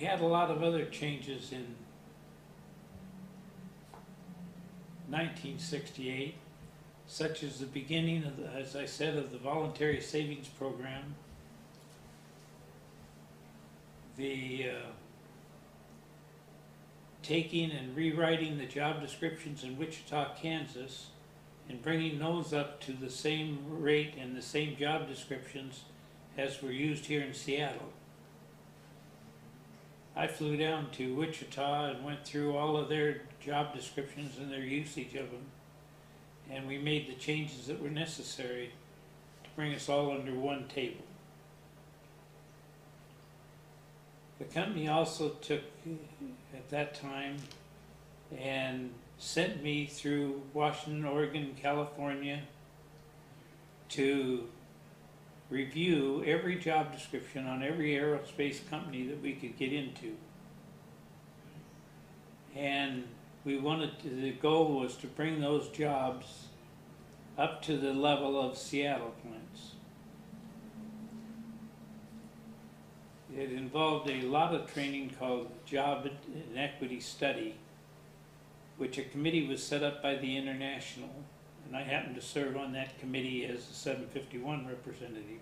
had a lot of other changes in 1968, such as the beginning of, as I said, of the voluntary savings program, the taking and rewriting the job descriptions in Wichita, Kansas, and bringing those up to the same rate and the same job descriptions as were used here in Seattle. I flew down to Wichita and went through all of their job descriptions and their usage of them, and we made the changes that were necessary to bring us all under one table. The company also took, at that time, and sent me through Washington, Oregon, California to review every job description on every aerospace company that we could get into. And we wanted to, the goal was to bring those jobs up to the level of Seattle plants. It involved a lot of training called Job and Equity Study, which a committee was set up by the International, and I happened to serve on that committee as a 751 representative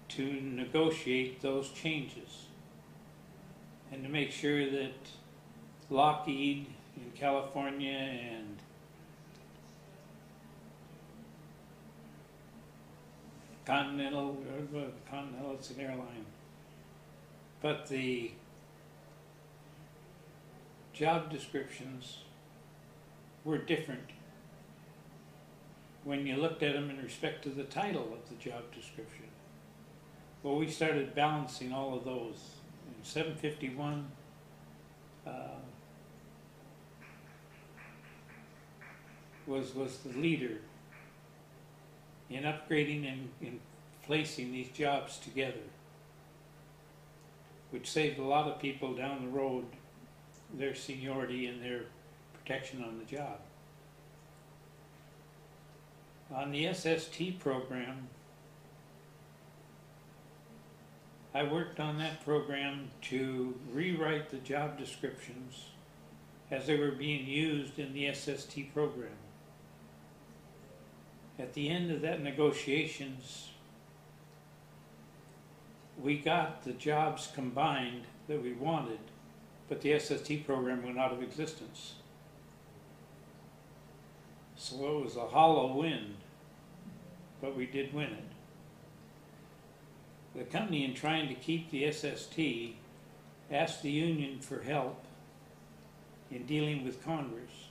to negotiate those changes and to make sure that Lockheed in California and Continental, it's an airline, but the job descriptions were different when you looked at them in respect to the title of the job description. Well, we started balancing all of those. In 751, was the leader in upgrading and in placing these jobs together, which saved a lot of people down the road their seniority and their protection on the job. On the SST program, I worked on that program to rewrite the job descriptions as they were being used in the SST program. At the end of that negotiations, we got the jobs combined that we wanted, but the SST program went out of existence. So it was a hollow win, but we did win it. The company, in trying to keep the SST, asked the union for help in dealing with Congress.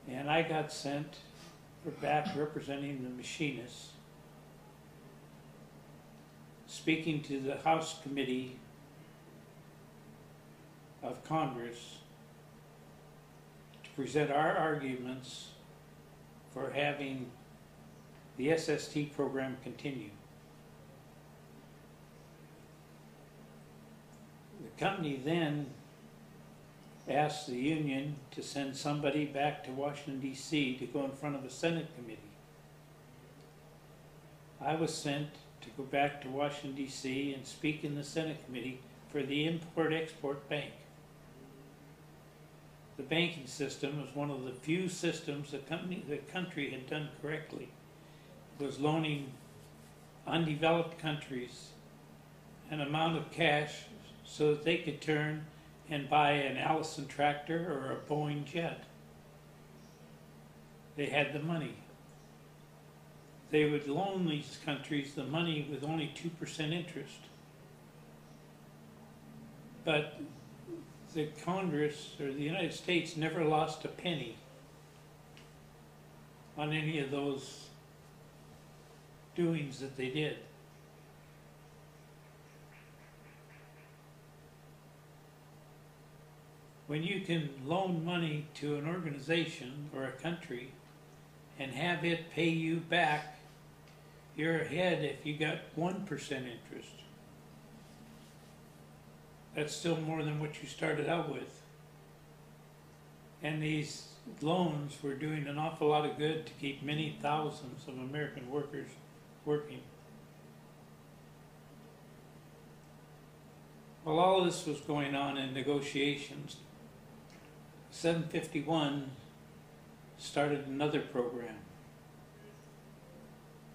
And I got sent back representing the machinists, speaking to the House Committee of Congress to present our arguments for having the SST program continue. The company then asked the union to send somebody back to Washington, D.C. to go in front of a Senate committee. I was sent to go back to Washington, D.C. and speak in the Senate committee for the Import-Export Bank. The banking system was one of the few systems the country had done correctly. It was loaning undeveloped countries an amount of cash so that they could turn and buy an Allison tractor or a Boeing jet. They had the money. They would loan these countries the money with only 2% interest. But the Congress, or the United States, never lost a penny on any of those doings that they did. When you can loan money to an organization or a country and have it pay you back, you're ahead if you got 1% interest. That's still more than what you started out with. And these loans were doing an awful lot of good to keep many thousands of American workers working. While all this was going on in negotiations, 751 started another program.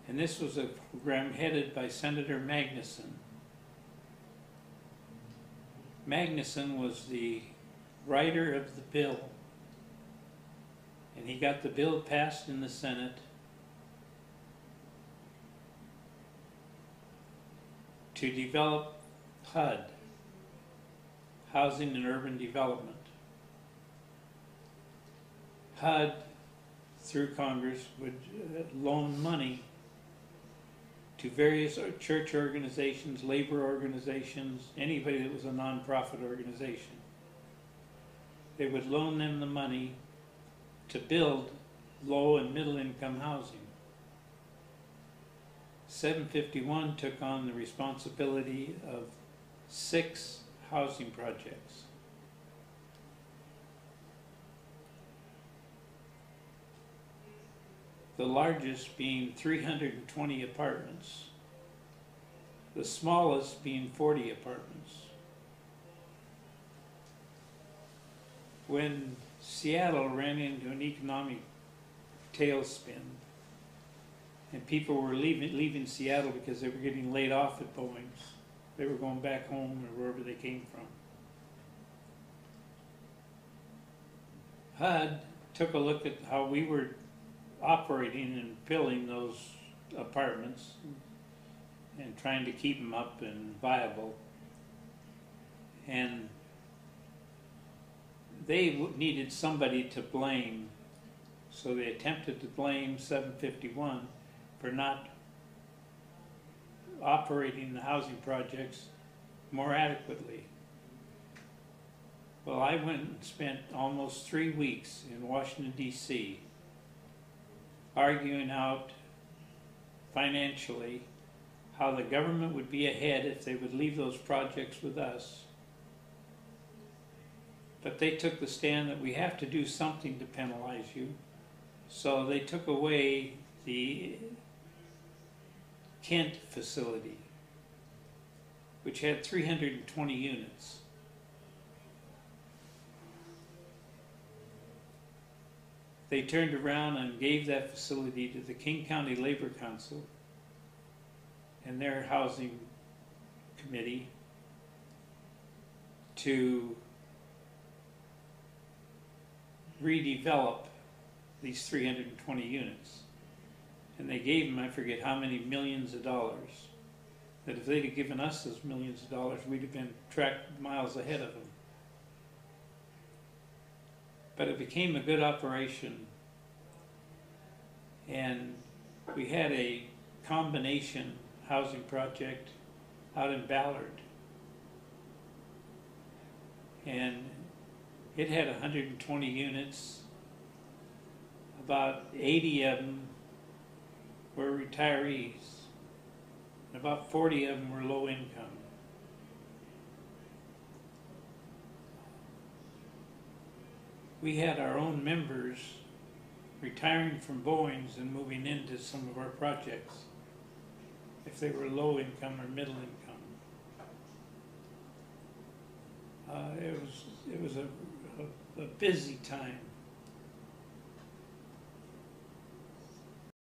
And this was a program headed by Senator Magnuson. Magnuson was the writer of the bill, and he got the bill passed in the Senate to develop HUD, Housing and Urban Development. HUD, through Congress, would loan money to various church organizations, labor organizations, anybody that was a nonprofit organization. They would loan them the money to build low and middle income housing. 751 took on the responsibility of 6 housing projects. The largest being 320 apartments, the smallest being 40 apartments. When Seattle ran into an economic tailspin and people were leaving Seattle because they were getting laid off at Boeing's, they were going back home or wherever they came from. HUD took a look at how we were operating and filling those apartments and trying to keep them up and viable, and they needed somebody to blame, so they attempted to blame 751 for not operating the housing projects more adequately. Well, I went and spent almost 3 weeks in Washington, D.C., arguing out financially how the government would be ahead if they would leave those projects with us. But they took the stand that we have to do something to penalize you. So they took away the Kent facility, which had 320 units. They turned around and gave that facility to the King County Labor Council and their housing committee to redevelop these 320 units. And they gave them, I forget how many millions of dollars, that if they'd have given us those millions of dollars, we'd have been tracked miles ahead of them. But it became a good operation, and we had a combination housing project out in Ballard, and it had 120 units. About 80 of them were retirees, and about 40 of them were low income. We had our own members retiring from Boeing's and moving into some of our projects if they were low income or middle income. It was a busy time.